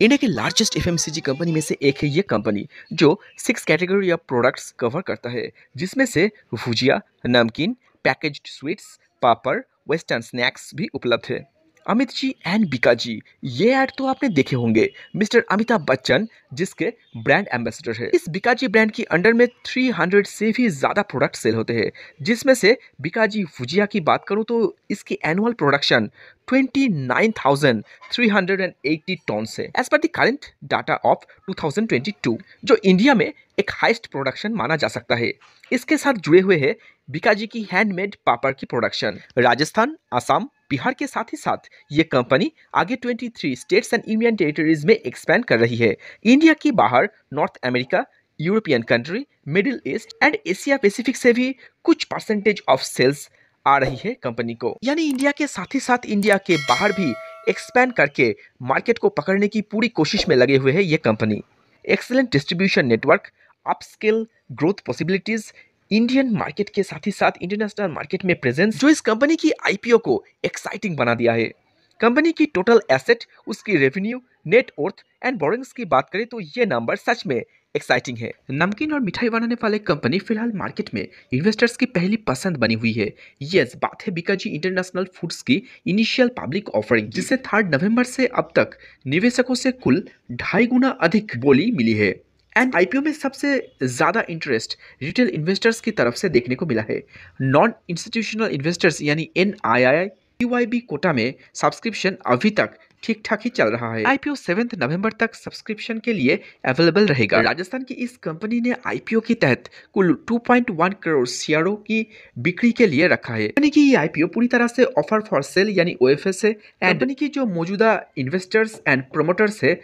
India के largest FMCG company में से एक है ये कंपनी, जो 6 कैटेगरी ऑफ प्रोडक्ट्स कवर करता है, जिसमें से भुजिया, नमकीन, पैकेज्ड स्वीट्स, पापड़, वेस्टर्न स्नैक्स भी उपलब्ध है। अमित जी एंड बीका जी, ये ऐड तो आपने देखे होंगे, मिस्टर अमिताभ बच्चन जिसके ब्रांड एम्बेसडर है। इस बीका जी ब्रांड की अंडर में 300 से भी ज्यादा प्रोडक्ट सेल होते हैं, जिसमें से बीका जी भुजिया की बात करूं तो इसकी एनुअल प्रोडक्शन 29,380 टन्स है as per the current data of 2022, जो इंडिया में एक हाईएस्ट प्रोडक्शन माना जा सकता है। इसके साथ जुड़े हुए हैं बीकाजी की हैंडमेड पापड़ की प्रोडक्शन। राजस्थान, असम, बिहार के साथ ही साथ ये कंपनी आगे 23 स्टेट्स एंड यूनियन टेरिटरीज में एक्सपैंड कर रही है। इंडिया की बाहर north America, European country, middle east and Asia Pacific से भी कुछ परसेंटेज ऑफ सेल्स आ रही है कंपनी को। यानी इंडिया के साथ ही साथ इंडिया के बाहर भी एक्सपैंड करके मार्केट को पकड़ने की पूरी कोशिश में लगे हुए है ये company. Excellent distribution network, upscale growth possibilities, Indian market के साथ ही साथ इंटरनेशनल मार्केट में प्रेजेंस, जो इस कंपनी की आईपीओ को एक्साइटिंग बना दिया है। कंपनी की टोटल एसेट, उसकी revenue, net worth and borings की बात करें तो ये नंबर सच में एक्साइटिंग है। नमकीन और मिठाई बनाने वाले कंपनी फिलहाल मार्केट में इन्वेस्टर्स की पहली पसंद बनी हुई है। यस, बात है बीकाजी इंटरनेशनल फूड्स की इनिशियल पब्लिक ऑफरिंग, जिसे 3 नवंबर से अब तक निवेशकों से कुल 2.5 गुना अधिक बोली मिली है। एंड आईपीओ में सबसे ज्यादा इंटरेस्ट रिटेल इन्वेस्टर्स की तरफ से देखने को मिला है। नॉन इंस्टीट्यूशनल इन्वेस्टर्स यानी एनआईआई यूआईबी कोटा में सब्सक्रिप्शन अभी तक ठीक ठाक ही चल रहा है। आईपीओ 7 नवंबर तक सब्सक्रिप्शन के लिए अवेलेबल रहेगा। राजस्थान की इस कंपनी ने आईपीओ के तहत कुल 2.1 करोड़ शेयरों की बिक्री के लिए रखा है। यानी कि ये आईपीओ पूरी तरह से ऑफर फॉर सेल यानी ओएफएस है। कंपनी की जो मौजूदा इन्वेस्टर्स एंड प्रोमोटर्स है,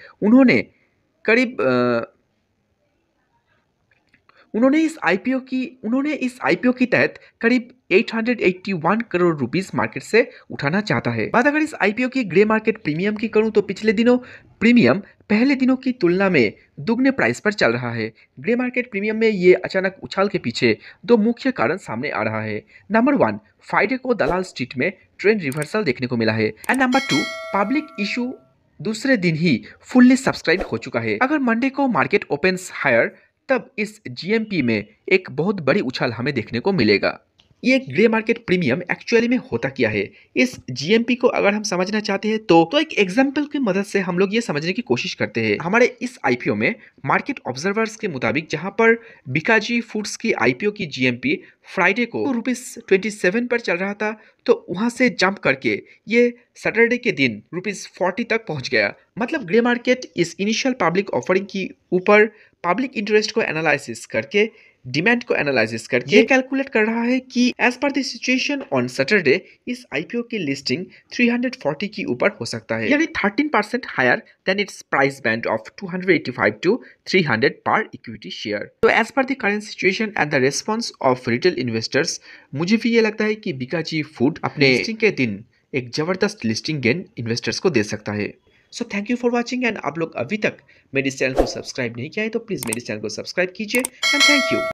उन्होंने इस आईपीओ की तहत करीब 881 करोड़ रुपीस मार्केट से उठाना चाहता है। बात अगर इस आईपीओ की ग्रे मार्केट प्रीमियम की करूं तो पिछले दिनों प्रीमियम पहले दिनों की तुलना में दुगने प्राइस पर चल रहा है। ग्रे मार्केट प्रीमियम में ये अचानक उछाल के पीछे 2 मुख्य कारण सामने आ रहा है। नंबर 1, फ्राइडे को दलाल स्ट्रीट में ट्रेंड रिवर्सल देखने को मिला है। एंड नंबर 2, पब्लिक इशू दूसरे दिन ही फुल्ली सब्सक्राइब हो चुका है। अगर मंडे को मार्केट ओपन्स हायर, तब इस जीएमपी में एक बहुत बड़ी उछाल हमें देखने को मिलेगा। ये ग्रे मार्केट प्रीमियम एक्चुअली में होता क्या है, इस जीएमपी को अगर हम समझना चाहते हैं तो एक एग्जांपल की मदद से हम लोग ये समझने की कोशिश करते हैं। हमारे इस आईपीओ में मार्केट ऑब्जर्वर्स के मुताबिक जहां पर बीकाजी फूड्स की आईपीओ की जीएमपी फ्राइडे को ₹27 पर चल रहा था, तो वहां से जंप करके ये सैटरडे के दिन ₹40 तक पहुंच गया। मतलब ग्रे मार्केट इस इनिशियल पब्लिक ऑफरिंग की ऊपर पब्लिक इंटरेस्ट को एनालिसिस करके, डिमांड को एनालिसिस करके ये कैलकुलेट कर रहा है कि as per the situation on Saturday इस आईपीओ की लिस्टिंग 340 की ऊपर हो सकता है, यानी 13% higher than its price band of 285 to 300 per equity share. तो as per the current situation and the response of retail investors, मुझे भी ये लगता है कि बीकाजी फूड अपने लिस्टिंग के दिन एक जबरदस्त लिस्टिंग गेन इन्वेस्टर्स को दे सकता है। So thank you for watching. And आप लोग अभी तक मेरे चैनल को सब्सक्राइब नहीं किया है तो प्लीज़ मेरे चैनल को सब्सक्राइब कीजिए। And thank you.